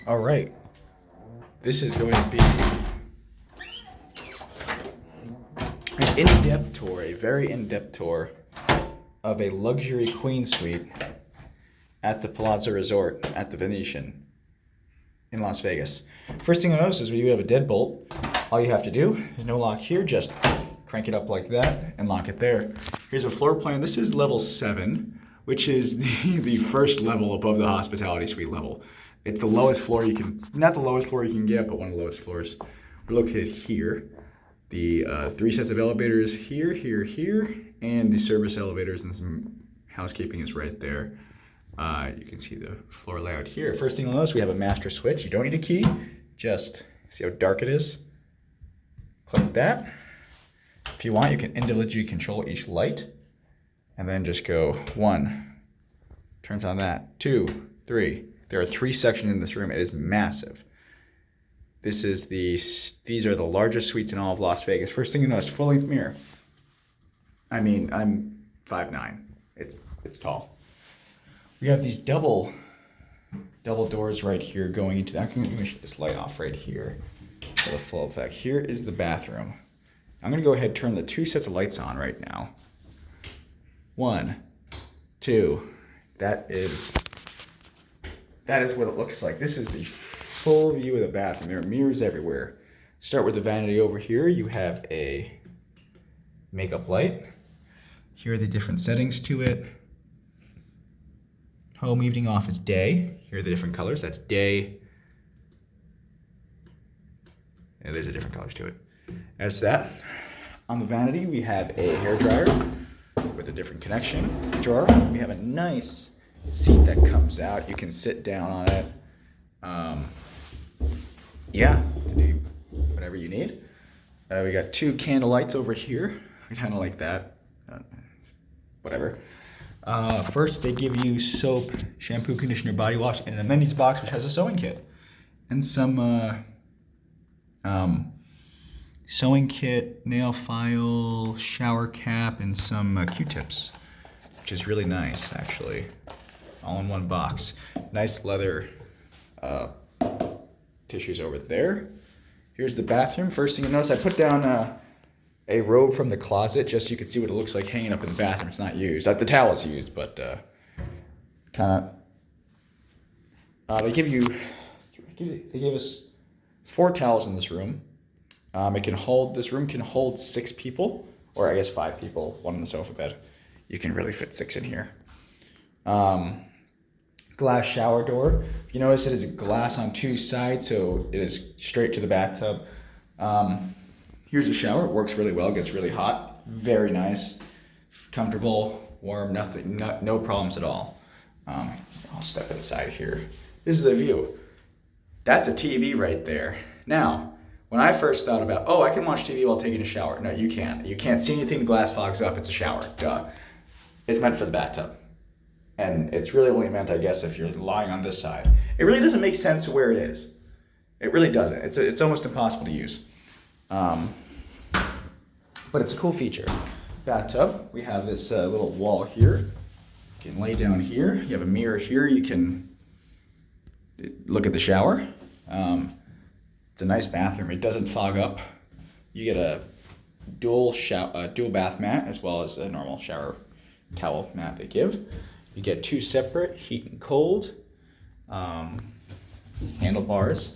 All right, this is going to be an in-depth tour, a very in-depth tour of a luxury queen suite at the Palazzo Resort at the Venetian in Las Vegas. First thing you'll notice is we do have a deadbolt. All you have to do is no lock here, just crank it up like that and lock it there. Here's a floor plan. This is level 7, which is the first level above the hospitality suite level. It's the lowest floor you can, not the lowest floor you can get, but one of the lowest floors. We're located here. The 3 sets of elevators here, here, here, and the service elevators and some housekeeping is right there. You can see the floor layout here. First thing you'll notice, we have a master switch. You don't need a key, just see how dark it is? Click that. If you want, you can individually control each light, and then just go 1, turns on that, 2, 3. There are 3 sections in this room. It is massive. These are the largest suites in all of Las Vegas. First thing you notice, full-length mirror. I mean, I'm 5'9". It's tall. We have these double doors right here going into that. I'm going to shut this light off right here for the full effect. Here is the bathroom. I'm going to go ahead and turn the 2 sets of lights on right now. 1, 2. That is what it looks like. This is the full view of the bathroom. There are mirrors everywhere. Start with the vanity over here. You have a makeup light. Here are the different settings to it. Home, evening, office, day. Here are the different colors. That's day. And there's a different colors to it. As that, on the vanity, we have a hairdryer with a different connection drawer. We have a nice seat that comes out. You can sit down on it. Yeah, to do whatever you need. We got 2 candle lights over here. I kind of like that. Whatever. First, they give you soap, shampoo, conditioner, body wash, and an amenities box which has a sewing kit and some sewing kit, nail file, shower cap, and some Q-tips, which is really nice, actually. All in one box. Nice leather tissues over there. Here's the bathroom. First thing you notice, I put down a robe from the closet just so you can see what it looks like hanging up in the bathroom. It's not used. The towel is used, but kind of. They give us 4 towels in this room. This room can hold 6 people, or I guess 5 people, 1 on the sofa bed. You can really fit 6 in here. Glass shower door. You notice it is glass on 2 sides, so it is straight to the bathtub. Here's a shower. It works really well. Gets really hot. Very nice, comfortable, warm. Nothing, no problems at all. I'll step inside here. This is a view. That's a TV right there. Now, when I first thought about, I can watch TV while taking a shower. No, you can't. You can't see anything. The glass fogs up. It's a shower. Duh. It's meant for the bathtub. And it's really only meant, I guess, if you're lying on this side. It really doesn't make sense where it is. It really doesn't. It's almost impossible to use. But it's a cool feature. Bathtub. We have this little wall here. You can lay down here. You have a mirror here. You can look at the shower. It's a nice bathroom. It doesn't fog up. You get a dual bath mat as well as a normal shower towel mat they give. You get 2 separate heat and cold handlebars.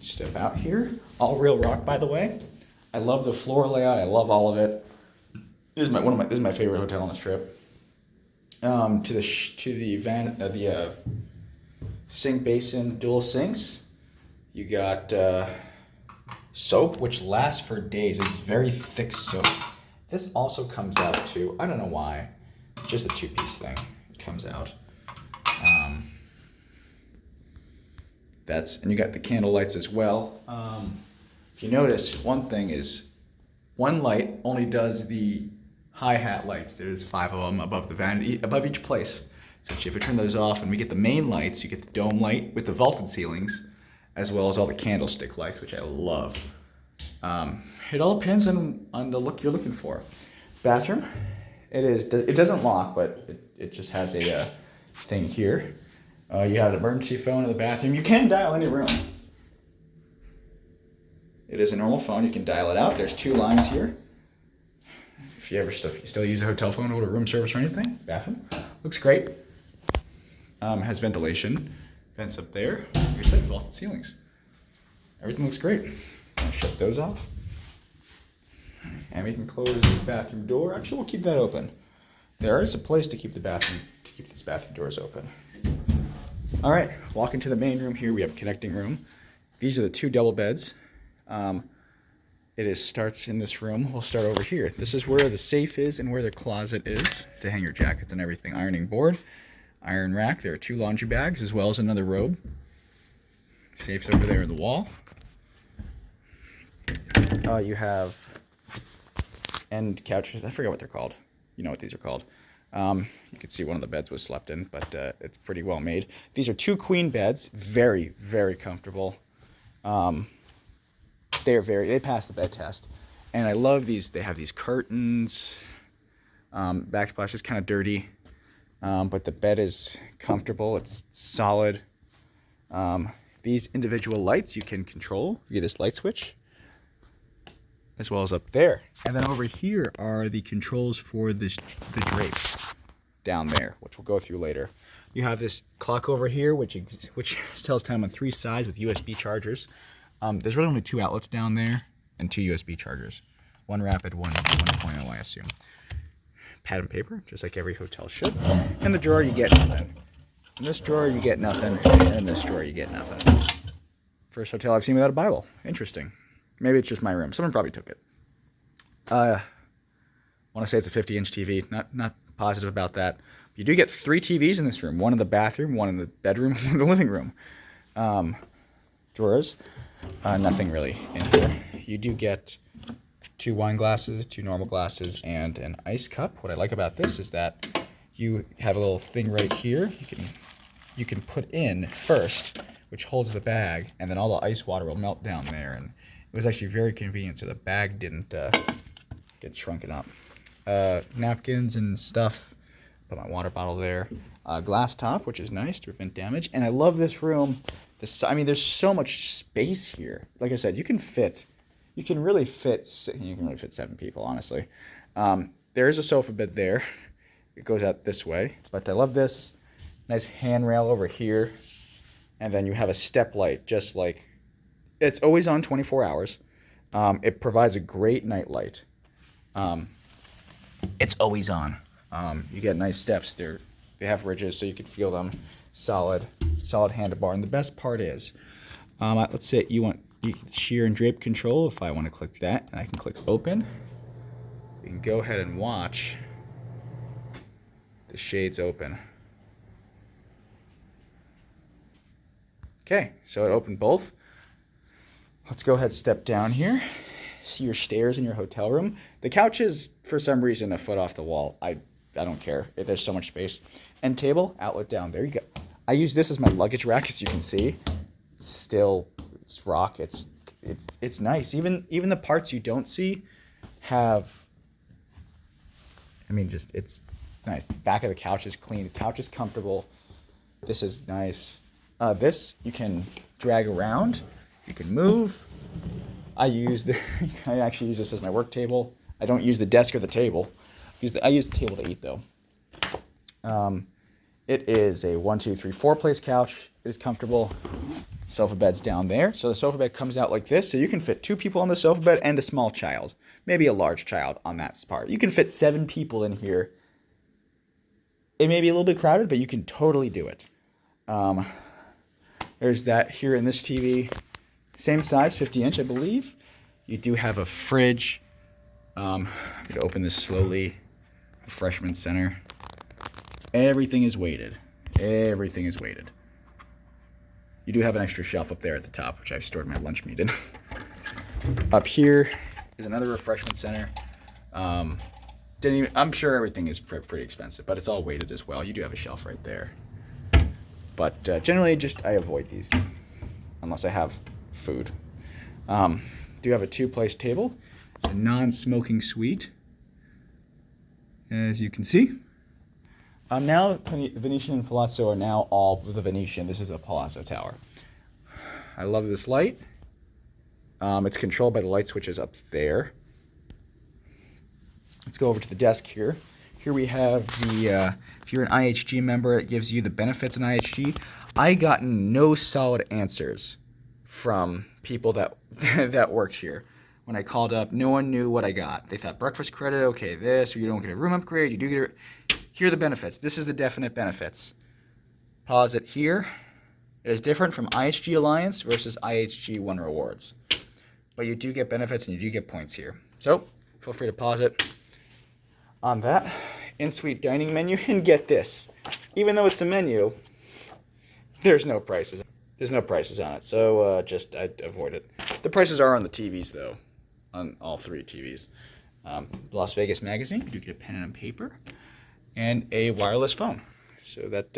Step out here. All real rock, by the way. I love the floor layout. I love all of it. This is my favorite hotel on this trip. To the sink basin, dual sinks. You got soap, which lasts for days. It's very thick soap. This also comes out too. I don't know why. It's just a 2-piece thing. It comes out. And you got the candle lights as well. If you notice, one thing is, one light only does the hi-hat lights. There's 5 of them above the vanity, above each place. So if you turn those off and we get the main lights, you get the dome light with the vaulted ceilings, as well as all the candlestick lights, which I love. It all depends on the look you're looking for. Bathroom, it doesn't lock, but it just has a thing here. You have an emergency phone in the bathroom. You can dial any room. It is a normal phone. You can dial it out. There's 2 lines here. If you still use a hotel phone to order room service or anything, bathroom looks great. Has ventilation, vents up there. Like I said, vaulted ceilings. Everything looks great. I'll shut those off. And we can close this bathroom door. Actually, we'll keep that open. There is a place to keep these bathroom doors open. All right, walk into the main room here. We have a connecting room. These are the 2 double beds. It starts in this room. We'll start over here. This is where the safe is and where the closet is to hang your jackets and everything. Ironing board, iron rack. There are 2 laundry bags as well as another robe. Safe's over there in the wall. You have end couches. I forget what they're called. You know what these are called. You can see one of the beds was slept in, but it's pretty well made. These are 2 queen beds. Very, very comfortable. They pass the bed test. And I love these. They have these curtains. Backsplash is kind of dirty, but the bed is comfortable. It's solid. These individual lights you can control via this light switch, as well as up there. And then over here are the controls for the drapes down there, which we'll go through later. You have this clock over here, which tells time on 3 sides with USB chargers. There's really only 2 outlets down there and 2 USB chargers. 1 rapid, 1.0, I assume. Pad and paper, just like every hotel should. In the drawer, you get nothing. In this drawer, you get nothing. And in this drawer, you get nothing. First hotel I've seen without a Bible. Interesting. Maybe it's just my room. Someone probably took it. I want to say it's a 50-inch TV. Not positive about that. You do get 3 TVs in this room. 1 in the bathroom, 1 in the bedroom, 1 in the living room. Drawers. Nothing really in here. You do get 2 wine glasses, 2 normal glasses, and an ice cup. What I like about this is that you have a little thing right here. You can put in first, which holds the bag, and then all the ice water will melt down there. And it was actually very convenient, so the bag didn't get shrunken up. Napkins and stuff. Put my water bottle there. Glass top, which is nice to prevent damage. And I love this room. There's so much space here. Like I said, you can really fit 7 people, honestly. There is a sofa bed there. It goes out this way, but I love this nice handrail over here. And then you have a step light, just like it's always on 24 hours. It provides a great night light. It's always on. You get nice steps. They have ridges, so you can feel them. Solid handlebar. And the best part is, let's say you can shear and drape control. If I want to click that, and I can click open, you can go ahead and watch the shades open. Okay, so it opened both. Let's go ahead and step down here. See your stairs in your hotel room. The couch is, for some reason, a foot off the wall. I don't care. There's so much space. End table, outlet down. There you go. I use this as my luggage rack, as you can see. It's rock. It's nice. Even the parts you don't see have. It's nice. The back of the couch is clean. The couch is comfortable. This is nice. This you can drag around. You can move. I actually use this as my work table. I don't use the desk or the table. I use the table to eat, though. It is a 1, 2, 3, 4 place couch. It is comfortable. Sofa bed's down there. So the sofa bed comes out like this. So you can fit 2 people on the sofa bed and a small child. Maybe a large child on that part. You can fit 7 people in here. It may be a little bit crowded, but you can totally do it. There's that here in this TV. Same size, 50-inch, I believe. You do have a fridge. I'm going to open this slowly. Refreshment center. Everything is weighted. Everything is weighted. You do have an extra shelf up there at the top, which I've stored my lunch meat in. Up here is another refreshment center. I'm sure everything is pretty expensive, but it's all weighted as well. You do have a shelf right there. But generally, I avoid these unless I have food. Do have a 2-place table. It's a non-smoking suite, as you can see. Now Venetian and Palazzo are now all the Venetian. This is a Palazzo tower. I love this light. It's controlled by the light switches up there. Let's go over to the desk here. Here we have the, if you're an IHG member, it gives you the benefits in IHG. I gotten no solid answers from people that that worked here. When I called up, no one knew what I got. They thought breakfast credit, okay, this, or you don't get a room upgrade, you do get a... Here are the benefits. This is the definite benefits. Pause it here. It is different from IHG Alliance versus IHG One Rewards. But you do get benefits and you do get points here. So, feel free to pause it. On that, in-suite dining menu, and get this. Even though it's a menu, there's no prices. There's no prices on it, so just I'd avoid it. The prices are on the TVs, though, on all 3 TVs. Las Vegas Magazine, you do get a pen and paper, and a wireless phone. So that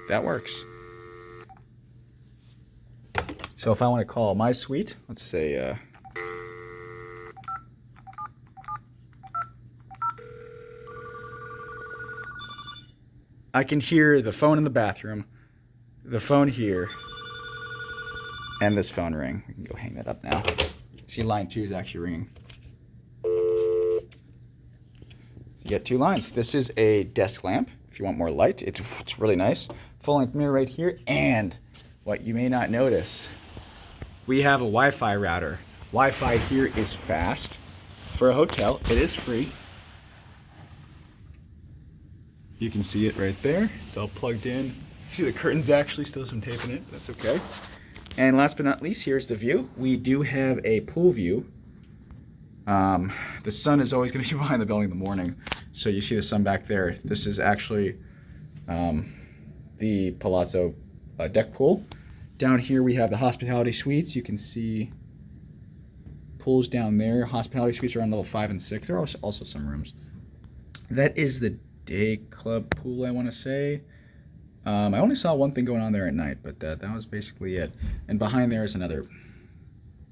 that works. So if I want to call my suite, let's say... I can hear the phone in the bathroom, the phone here, and this phone ring. We can go hang that up now. See, line 2 is actually ringing. You get 2 lines. This is a desk lamp. If you want more light, it's really nice. Full-length mirror right here, and what you may not notice, we have a Wi-Fi router. Wi-Fi here is fast. For a hotel, it is free. You can see it right there. It's all plugged in. See the curtains actually still some tape in it. That's okay. And last but not least, here's the view. We do have a pool view. The sun is always going to be behind the building in the morning, so you see the sun back there. This is actually the Palazzo deck pool. Down here we have the hospitality suites. You can see pools down there. Hospitality suites are on level 5 and 6. There are also some rooms. That is the day club pool, I want to say. I only saw one thing going on there at night, but that was basically it. And behind there is another,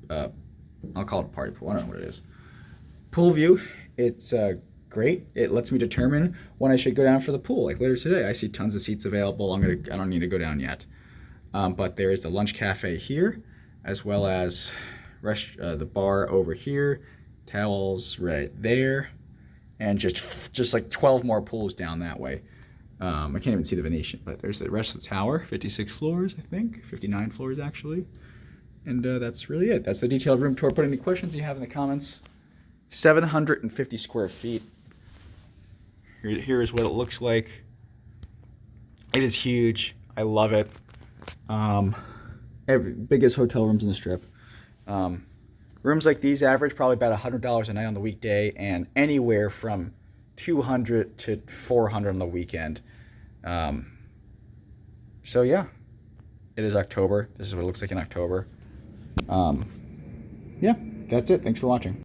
I'll call it a party pool. I don't know what it is. Pool view. It's great. It lets me determine when I should go down for the pool. Like later today, I see tons of seats available. I don't need to go down yet. But there is the lunch cafe here, as well as the bar over here, towels right there, and just like 12 more pools down that way. I can't even see the Venetian, but there's the rest of the tower, 56 floors, I think, 59 floors actually. And that's really it. That's the detailed room tour. Put any questions you have in the comments. 750 square feet. Here is what it looks like. It is huge. I love it. Biggest hotel rooms in the Strip. Rooms like these average probably about $100 a night on the weekday, and anywhere from $200 to $400 on the weekend. So yeah, it is October. This is what it looks like in October. Yeah, that's it. Thanks for watching.